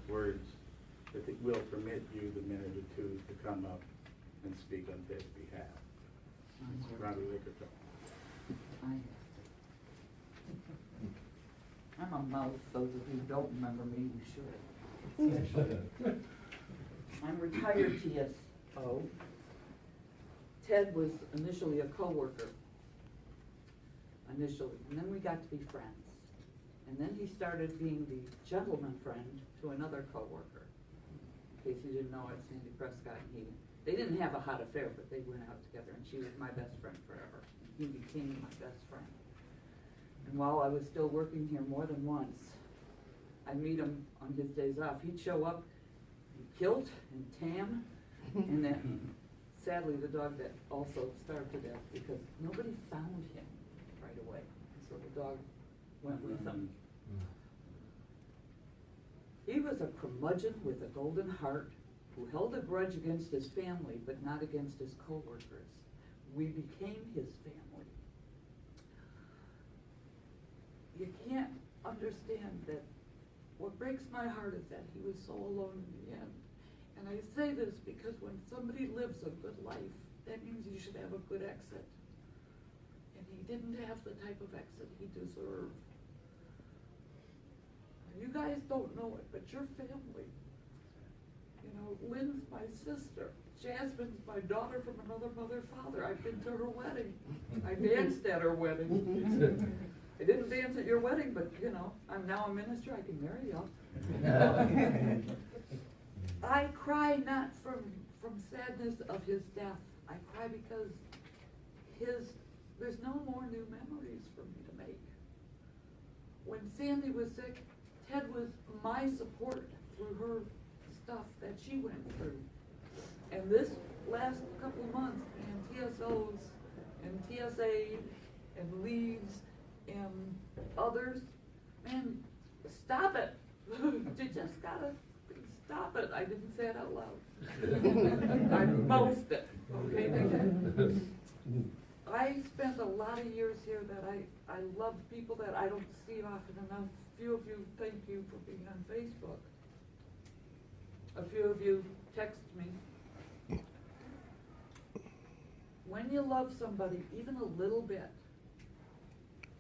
words that they will permit you the minute or two to come up and speak on Ted's behalf. Robbie Wickerton. I'm a mouth. Those of you who don't remember me, you should. I'm retired TSO. Ted was initially a coworker, and then we got to be friends. And then he started being the gentleman friend to another coworker. In case you didn't know it, Sandy Prescott and he, they didn't have a hot affair, but they went out together, and she was my best friend forever. And he became my best friend. And while I was still working here more than once, I'd meet him on his days off. He'd show up in kilt and tam, and then sadly the dog that also starved to death because nobody found him right away. So the dog went with him. He was a curmudgeon with a golden heart who held a grudge against his family but not against his co-workers. We became his family. You can't understand that. What breaks my heart is that he was so alone in the end. And I say this because when somebody lives a good life, that means you should have a good exit. And he didn't have the type of exit he deserved. You guys don't know it, but your family, you know, Lynn's my sister. Jasmine's my daughter from another mother, father. I've been to her wedding. I danced at her wedding. I didn't dance at your wedding, but you know, I'm now a minister, I can marry y'all. I cry not from sadness of his death. I cry because there's no more new memories for me to make. When Sandy was sick, Ted was my support through her stuff that she went through. And this last couple of months, and TSOs, and TSA, and leaves, and others, man, stop it. You just gotta stop it. I didn't say it out loud. I mouthed it, okay? I spent a lot of years here that I love people that I don't see often enough. A few of you, thank you for being on Facebook. A few of you text me. When you love somebody, even a little bit,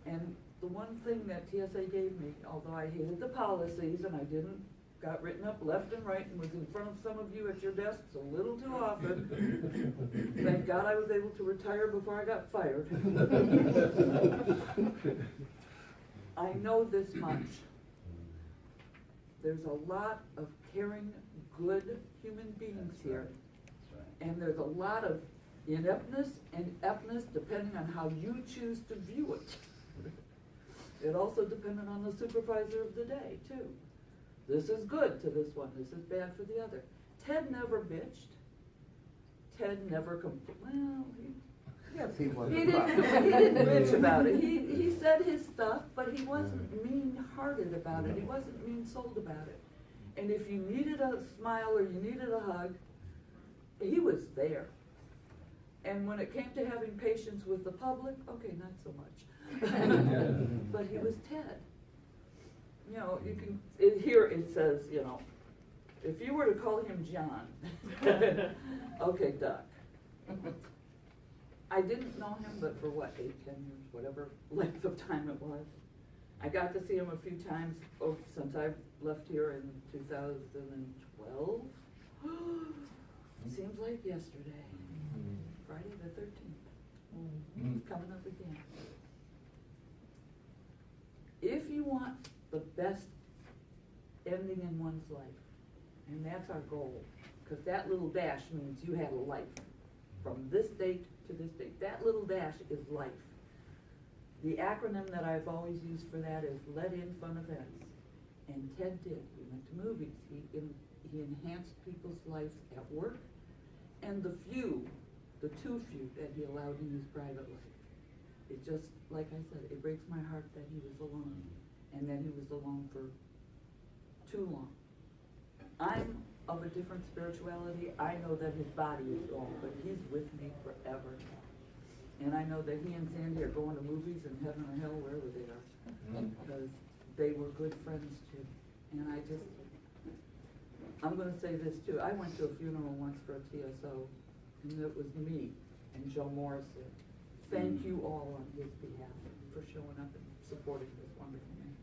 and the one thing that TSA gave me, although I hated the policies and I got written up left and right and was in front of some of you at your desks a little too often. Thank God I was able to retire before I got fired. I know this much. There's a lot of caring, good human beings here. And there's a lot of ineptness and eptness depending on how you choose to view it. It also depended on the supervisor of the day, too. This is good to this one, this is bad for the other. Ted never bitched. Ted never complained. Well, he didn't bitch about it. He said his stuff, but he wasn't mean-hearted about it. He wasn't mean-souled about it. And if you needed a smile or you needed a hug, he was there. And when it came to having patience with the public, okay, not so much. But he was Ted. You know, you can, here it says, you know, if you were to call him John, okay, Doc. I didn't know him, but for what, 8, 10 years, whatever length of time it was. I got to see him a few times since I left here in 2012. Seems like yesterday. Friday the 13th. It's coming up again. If you want the best ending in one's life, and that's our goal, because that little dash means you had a life. From this date to this date, that little dash is life. The acronym that I've always used for that is let in fun events. And Ted did. He went to movies. He enhanced people's lives at work, and the too few that he allowed in his private life. It just, like I said, it breaks my heart that he was alone, and that he was alone for too long. I'm of a different spirituality. I know that his body is gone, but he's with me forever. And I know that he and Sandy are going to movies in heaven or hell, wherever they are, because they were good friends too. And I'm gonna say this too, I went to a funeral once for a TSO, and it was me and Joe Morrison. Thank you all on his behalf for showing up and supporting this wonderful man.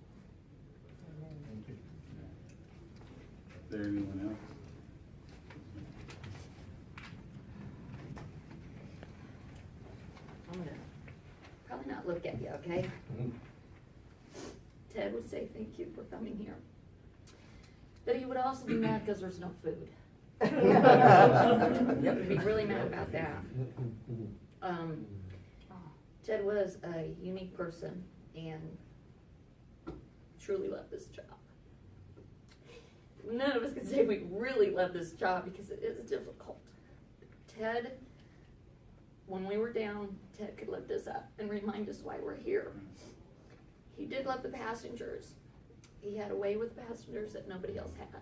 Thank you. Is there anyone else? I'm gonna probably not look at you, okay? Ted would say thank you for coming here. But he would also be mad because there's no food. He would be really mad about that. Ted was a unique person and truly loved this job. None of us can say we really love this job because it is difficult. Ted, when we were down, Ted could lift us up and remind us why we're here. He did love the passengers. He had a way with passengers that nobody else had.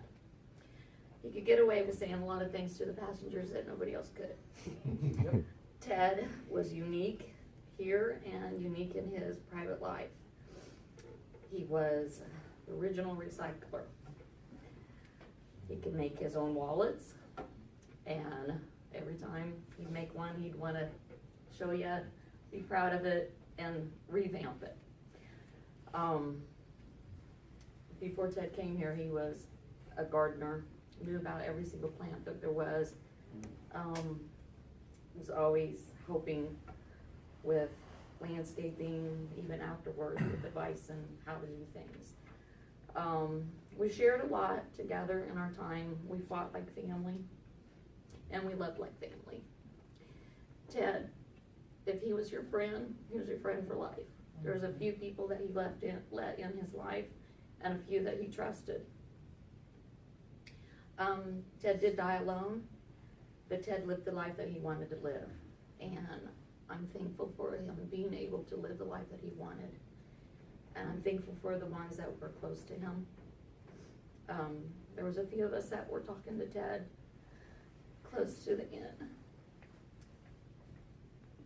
He could get away with saying a lot of things to the passengers that nobody else could. Ted was unique here and unique in his private life. He was the original recycler. He could make his own wallets, and every time he'd make one, he'd want to show you, be proud of it, and revamp it. Before Ted came here, he was a gardener, knew about every single plant that there was. Was always helping with landscaping, even afterwards, with advice on how to do things. We shared a lot together in our time. We fought like family, and we loved like family. Ted, if he was your friend, he was your friend for life. There's a few people that he let in his life, and a few that he trusted. Ted did die alone, but Ted lived the life that he wanted to live, and I'm thankful for him being able to live the life that he wanted, and I'm thankful for the ones that were close to him. There was a few of us that were talking to Ted close to the end.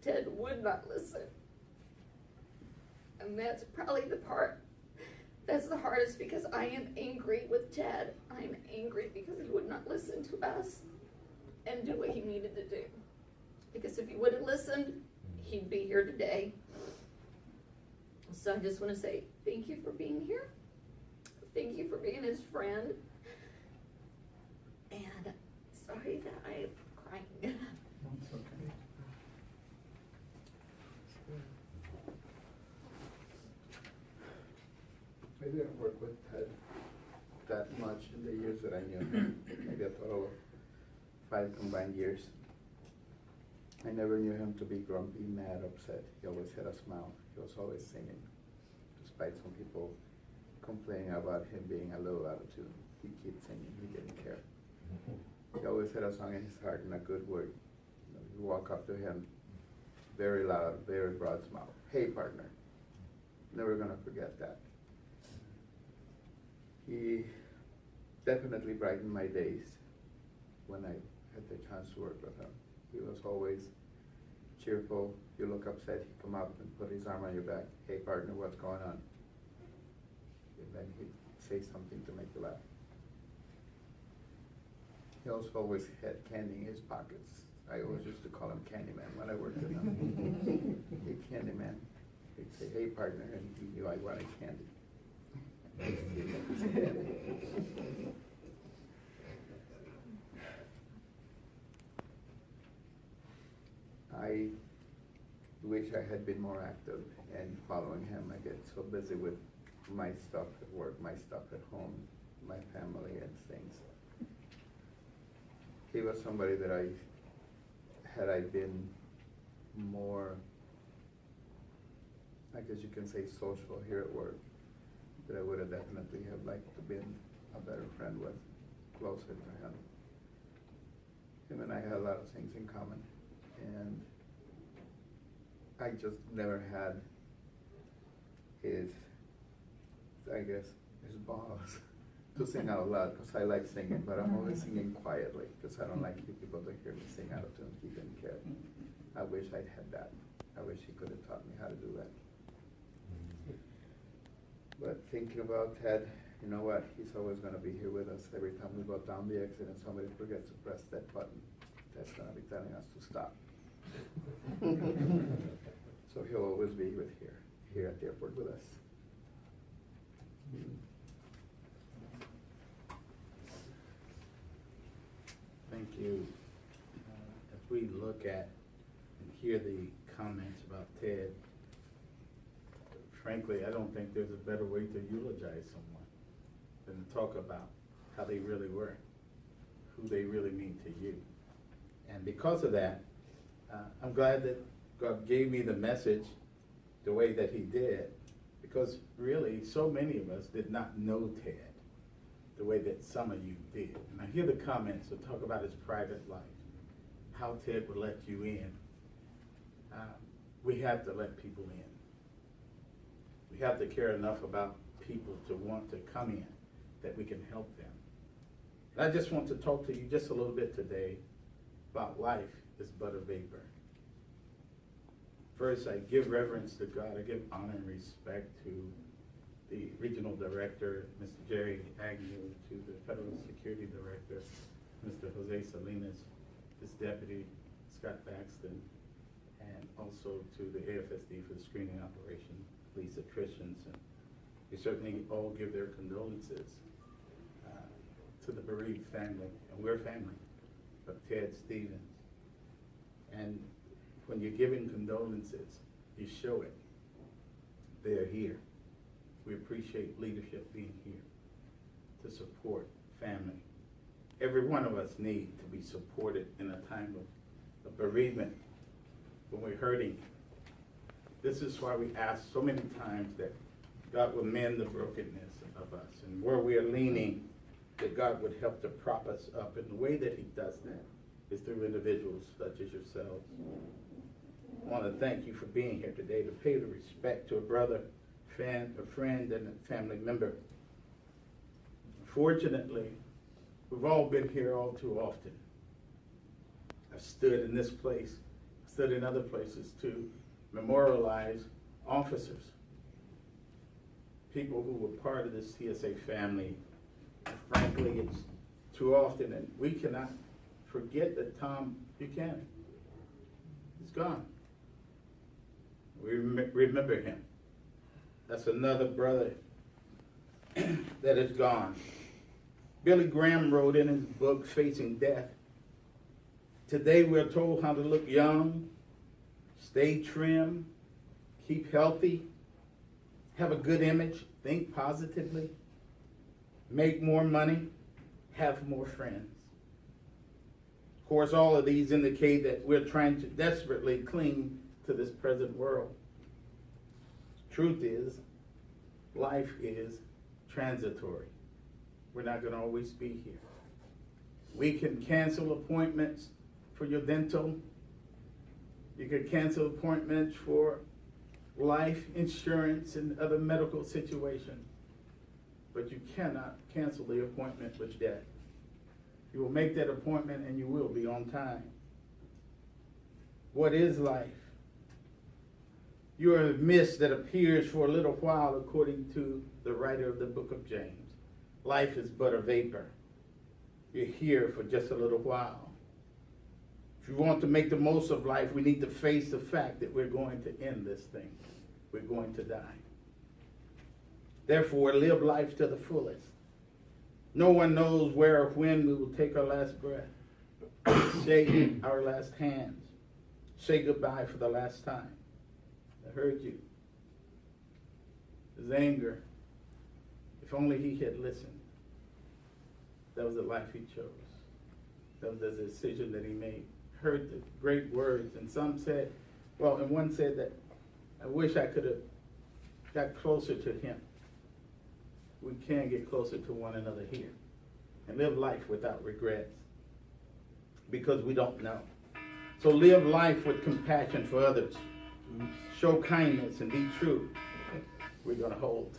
Ted would not listen, and that's probably the part that's the hardest, because I am angry with Ted. I am angry because he would not listen to us and do what he needed to do. Because if he would have listened, he'd be here today. So I just want to say thank you for being here. Thank you for being his friend. And sorry that I am crying. That's okay. I didn't work with Ted that much in the years that I knew him. Maybe a total of 5 combined years. I never knew him to be grumpy, mad, upset. He always had a smile. He was always singing. Despite some people complaining about him being a little out of tune, he kept singing. He didn't care. He always had a song in his heart and a good word. You walk up to him, very loud, very broad smile. Hey, partner. Never gonna forget that. He definitely brightened my days when I had the chance to work with him. He was always cheerful. You look upset, he'd come up and put his arm on your back. Hey, partner, what's going on? And then he'd say something to make you laugh. He also always had candy in his pockets. I always used to call him Candyman when I worked with him. Hey, Candyman. He'd say, hey, partner, and he knew I wanted candy. I wish I had been more active in following him. I get so busy with my stuff at work, my stuff at home, my family and things. He was somebody that had I been more, I guess you can say, social here at work, that I would have definitely have liked to been a better friend with, closer to him. Him and I had a lot of things in common, and I just never had his, I guess, his balls to sing out loud, because I like singing, but I'm always singing quietly, because I don't like people to hear me sing out of tune. He didn't care. I wish I'd had that. I wish he could have taught me how to do that. But thinking about Ted, you know what, he's always gonna be here with us. Every time we go down the exit and somebody forgets to press that button, that's gonna be telling us to stop. So he'll always be here at the airport with us. Thank you. If we look at and hear the comments about Ted, frankly, I don't think there's a better way to eulogize someone than to talk about how they really were, who they really mean to you. And because of that, I'm glad that God gave me the message the way that he did, because really so many of us did not know Ted the way that some of you did. And I hear the comments that talk about his private life, how Ted would let you in. We have to let people in. We have to care enough about people to want to come in, that we can help them. And I just want to talk to you just a little bit today about life is but a vapor. First, I give reverence to God. I give honor and respect to the regional director, Mr. Jerry Agnew, to the federal security director, Mr. Jose Salinas, his deputy, Scott Baxton, and also to the AFSD for the screening operation, Lisa Christensen. We certainly all give their condolences to the bereaved family, and we're family, of Ted Stevens. And when you're giving condolences, you show it. They're here. We appreciate leadership being here to support family. Every one of us need to be supported in a time of bereavement, when we're hurting. This is why we ask so many times that God will mend the brokenness of us, and where we are leaning, that God would help to prop us up. And the way that he does that is through individuals such as yourselves. I want to thank you for being here today to pay the respect to a brother, a friend, and a family member. Fortunately, we've all been here all too often. I've stood in this place, stood in other places to memorialize officers, people who were part of the CSA family. And frankly, it's too often, and we cannot forget that Tom Buchanan is gone. We remember him. That's another brother that is gone. Billy Graham wrote in his book, Facing Death, today we're told how to look young, stay trim, keep healthy, have a good image, think positively, make more money, have more friends. Of course, all of these indicate that we're trying to desperately cling to this present world. Truth is, life is transitory. We're not going to always be here. We can cancel appointments for your dental. You can cancel appointments for life insurance and other medical situations. But you cannot cancel the appointment with death. You will make that appointment and you will be on time. What is life? You are a mist that appears for a little while, according to the writer of the book of James. Life is but a vapor. You're here for just a little while. If you want to make the most of life, we need to face the fact that we're going to end this thing. We're going to die. Therefore, live life to the fullest. No one knows where or when we will take our last breath, shake our last hands, say goodbye for the last time. I heard you. His anger, if only he had listened. That was the life he chose. That was the decision that he made. Heard the great words, and some said, well, and one said that, I wish I could have got closer to him. We can get closer to one another here and live life without regrets, because we don't know. So live life with compassion for others. Show kindness and be true. We're going to hold.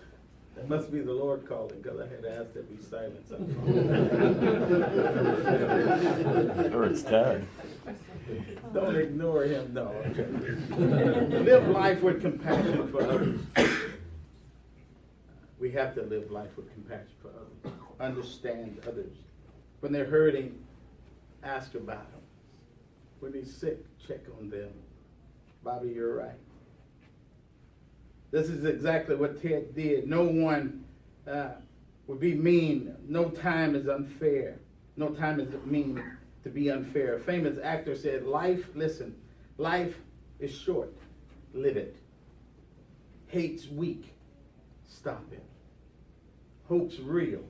That must be the Lord calling, because I had asked that be silent. Or it's Ted. Don't ignore him, no. Live life with compassion for others. We We have to live life with compassion for others, understand others. When they're hurting, ask about them. When they're sick, check on them. Bobby, you're right. This is exactly what Ted did. No one would be mean. No time is unfair. No time is mean to be unfair. A famous actor said, life is short. Live it. Hate's weak. Stop it. Hope's real.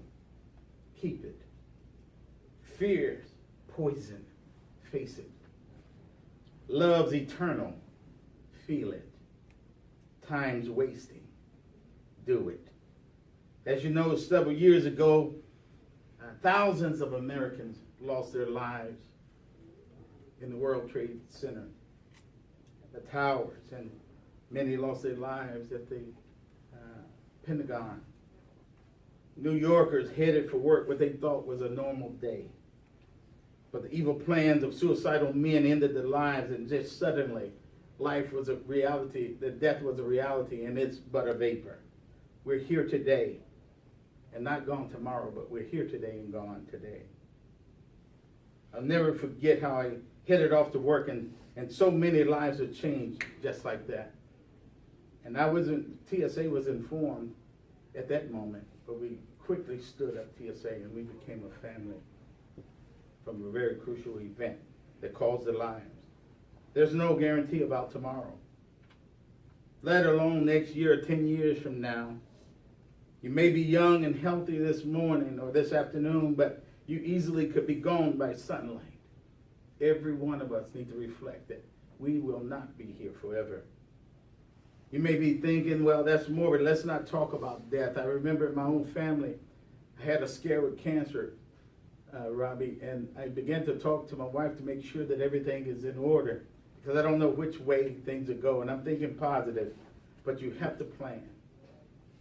Keep it. Fear's poison. Face it. Love's eternal. Feel it. Time's wasting. Do it. As you know, several years ago, thousands of Americans lost their lives in the World Trade Center, the towers, and many lost their lives at the Pentagon. New Yorkers headed for work what they thought was a normal day. But the evil plans of suicidal men ended their lives, and just suddenly, life was a reality, that death was a reality, and it's but a vapor. We're here today, and not gone tomorrow, but we're here today and gone today. I'll never forget how I headed off to work, and so many lives have changed just like that. And TSA was informed at that moment, but we quickly stood up TSA, and we became a family from a very crucial event that caused their lives. There's no guarantee about tomorrow, let alone next year or 10 years from now. You may be young and healthy this morning or this afternoon, but you easily could be gone by sunlight. Every one of us need to reflect that we will not be here forever. You may be thinking, well, that's morbid. Let's not talk about death. I remember in my own family, I had a scare with cancer, Robbie, and I began to talk to my wife to make sure that everything is in order, because I don't know which way things are going. I'm thinking positive, but you have to plan.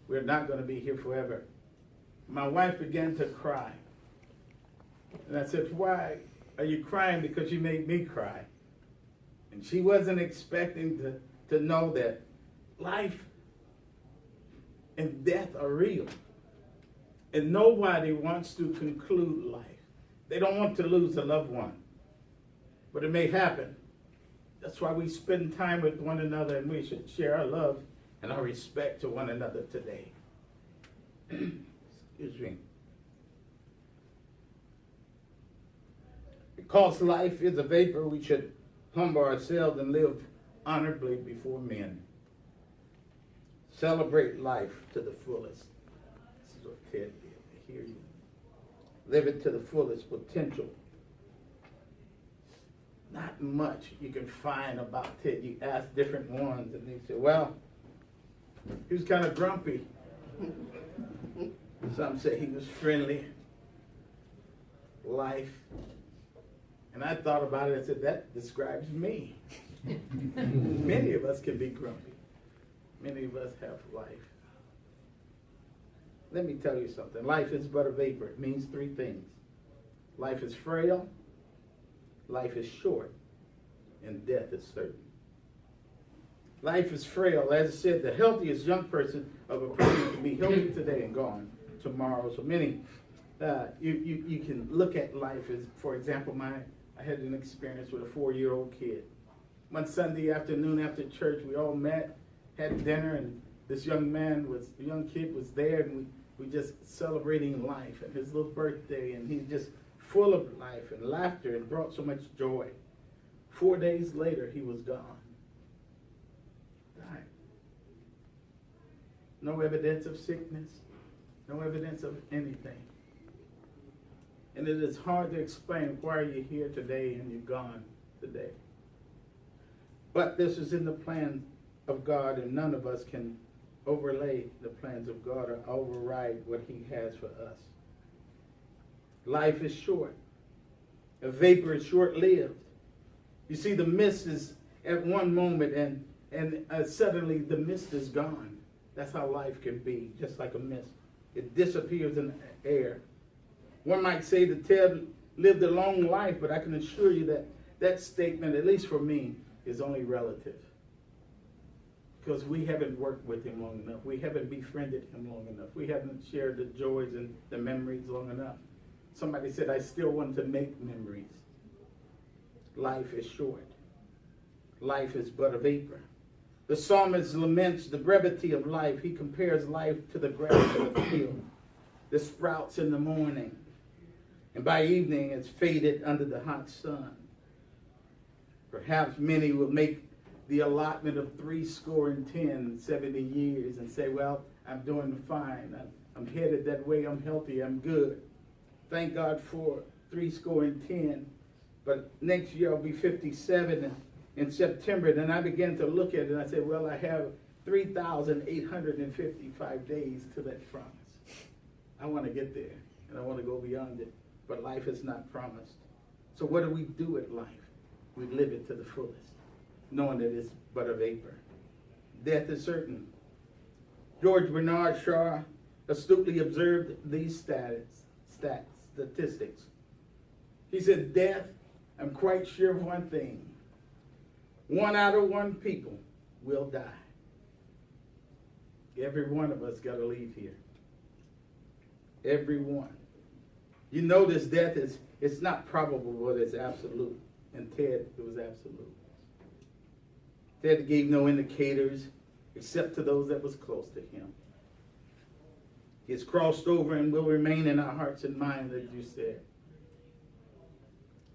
We're not going to be here forever. My wife began to cry. And I said, why are you crying? Because you made me cry. And she wasn't expecting to know that life and death are real. And nobody wants to conclude life. They don't want to lose a loved one. But it may happen. That's why we spend time with one another, and we should share our love and our respect to one another today. Excuse me. Because life is a vapor, we should humble ourselves and live honorably before men. Celebrate life to the fullest. This is what Ted did. I hear you. Live it to the fullest potential. Not much you can find about Ted. You ask different ones, and they say, well, he was kind of grumpy. Some say he was friendly. Life. And I thought about it and said, that describes me. Many of us can be grumpy. Many of us have life. Let me tell you something. Life is but a vapor. It means three things. Life is frail, life is short, and death is certain. Life is frail. As I said, the healthiest young person of a person can be healthy today and gone tomorrow. So many, you can look at life as, for example, I had an experience with a 4-year-old kid. One Sunday afternoon after church, we all met, had dinner, and this young kid was there, and we just celebrating life and his little birthday, and he's just full of life and laughter and brought so much joy. 4 days later, he was gone. Died. No evidence of sickness, no evidence of anything. And it is hard to explain why you're here today and you're gone today. But this is in the plan of God, and none of us can overlay the plans of God or override what he has for us. Life is short. A vapor is short-lived. You see, the mist is at one moment, and suddenly the mist is gone. That's how life can be, just like a mist. It disappears in the air. One might say that Ted lived a long life, but I can assure you that that statement, at least for me, is only relative. because we haven't worked with him long enough. We haven't befriended him long enough. We haven't shared the joys and the memories long enough. Somebody said, I still want to make memories. Life is short. Life is but a vapor. The psalmist laments the brevity of life. He compares life to the grass of the field that sprouts in the morning, and by evening it's faded under the hot sun. Perhaps many will make the allotment of 70 years and say, well, I'm doing fine. I'm headed that way. I'm healthy. I'm good. Thank God for 10. But next year I'll be 57 in September. Then I began to look at it and I said, well, I have 3,855 days to that promise. I want to get there and I want to go beyond it. But life is not promised. So what do we do with life? We live it to the fullest, knowing that it's but a vapor. Death is certain. George Bernard Shaw astutely observed these statistics. He said, death, I'm quite sure of one thing. 1 out of 1 people will die. Every one of us got to leave here. Every one. You notice death it's not probable, but it's absolute. And Ted, it was absolute. Ted gave no indicators except to those that was close to him. He's crossed over and will remain in our hearts and minds, as you said.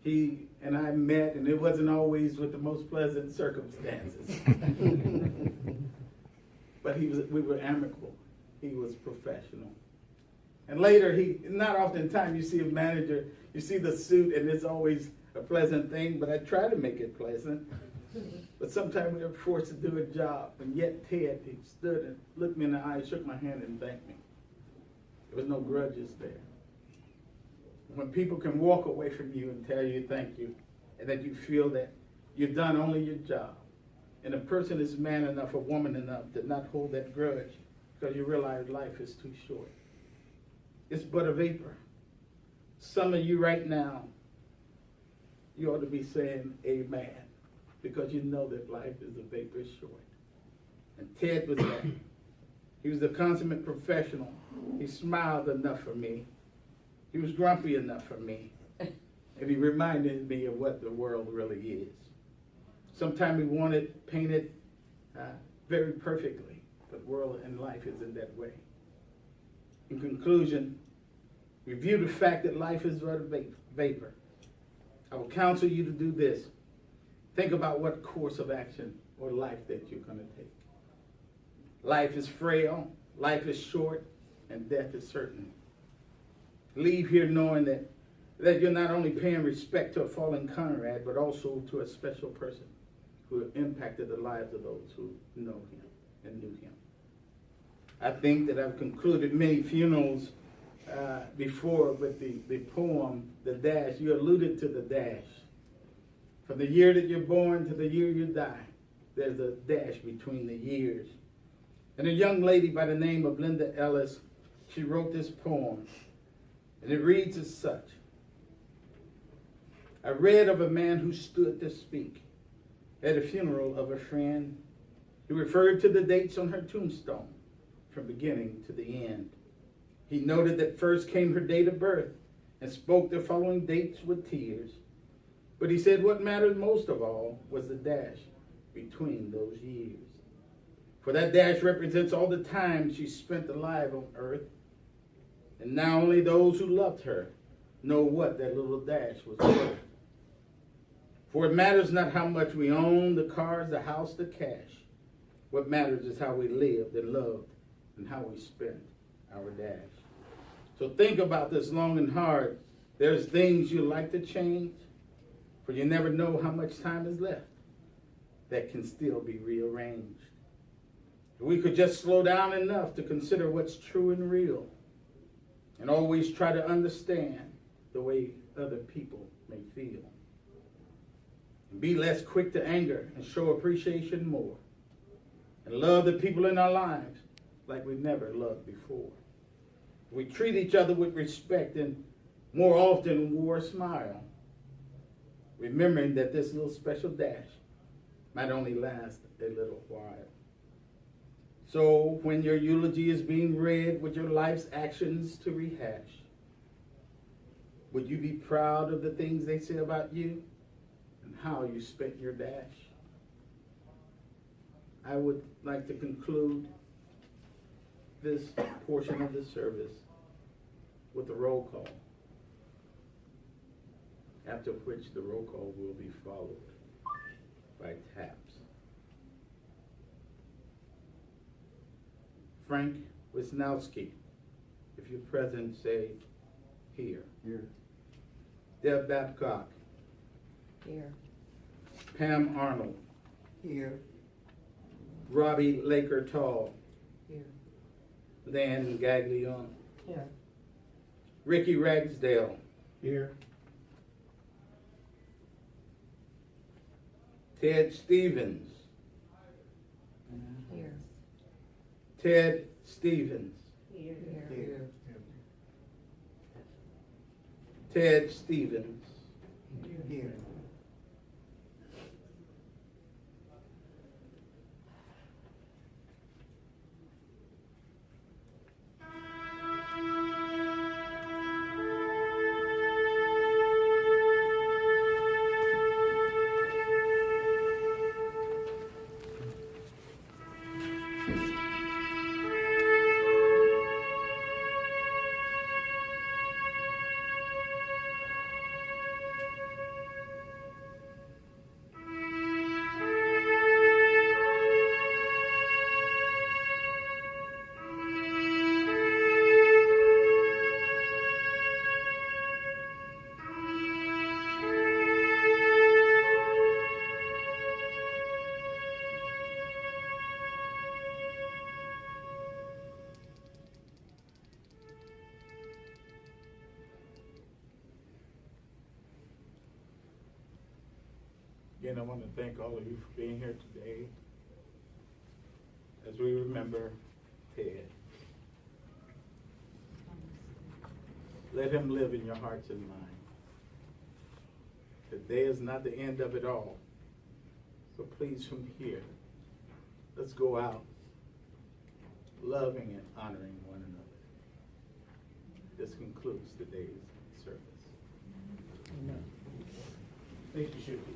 He and I met, and it wasn't always with the most pleasant circumstances. But we were amicable. He was professional. And later, not oftentimes you see a manager, you see the suit, and it's always a pleasant thing, but I try to make it pleasant. But sometimes we are forced to do a job, and yet Ted, he stood and looked me in the eye, shook my hand, and thanked me. There was no grudges there. When people can walk away from you and tell you thank you, and that you feel that you've done only your job, and a person is man enough or woman enough to not hold that grudge because you realize life is too short. It's but a vapor. Some of you right now, you ought to be saying amen, because you know that life is a vapor, it's short. And Ted was that. He was a consummate professional. He smiled enough for me. He was grumpy enough for me. And he reminded me of what the world really is. Sometimes we want it painted very perfectly, but world and life isn't that way. In conclusion, review the fact that life is but a vapor. I will counsel you to do this. Think about what course of action or life that you're going to take. Life is frail, life is short, and death is certain. Leave here knowing that you're not only paying respect to a fallen comrade, but also to a special person who impacted the lives of those who know him and knew him. I think that I've concluded many funerals before with the poem, The Dash. You alluded to the dash. From the year that you're born to the year you die, there's a dash between the years. And a young lady by the name of Linda Ellis, she wrote this poem, and it reads as such. I read of a man who stood to speak at a funeral of a friend. He referred to the dates on her tombstone from beginning to the end. He noted that first came her date of birth and spoke the following dates with tears. But he said what mattered most of all was the dash between those years. For that dash represents all the time she spent alive on earth. And now only those who loved her know what that little dash was worth. For it matters not how much we own, the cars, the house, the cash. What matters is how we lived and loved and how we spent our dash. So think about this long and hard. There's things you like to change, for you never know how much time is left that can still be rearranged. If we could just slow down enough to consider what's true and real, and always try to understand the way other people may feel. And be less quick to anger and show appreciation more. And love the people in our lives like we've never loved before. We treat each other with respect and more often wore a smile, remembering that this little special dash might only last a little while. So when your eulogy is being read with your life's actions to rehash, would you be proud of the things they say about you and how you spent your dash? I would like to conclude this portion of the service with a roll call, after which the roll call will be followed by taps. Frank Wisnowski, if you're present, say here. Here. Deb Babcock. Here. Pam Arnold. Here. Robbie Laker Tall. Here. Dan Gaglione. Here. Ricky Ragsdale. Here. Ted Stevens. Here. Ted Stevens. Here. Ted Stevens. Here. Again, I want to thank all of you for being here today as we remember Ted. Let him live in your hearts and minds. Today is not the end of it all. So please, from here, let's go out loving and honoring one another. This concludes today's service. Thank you, Shuki.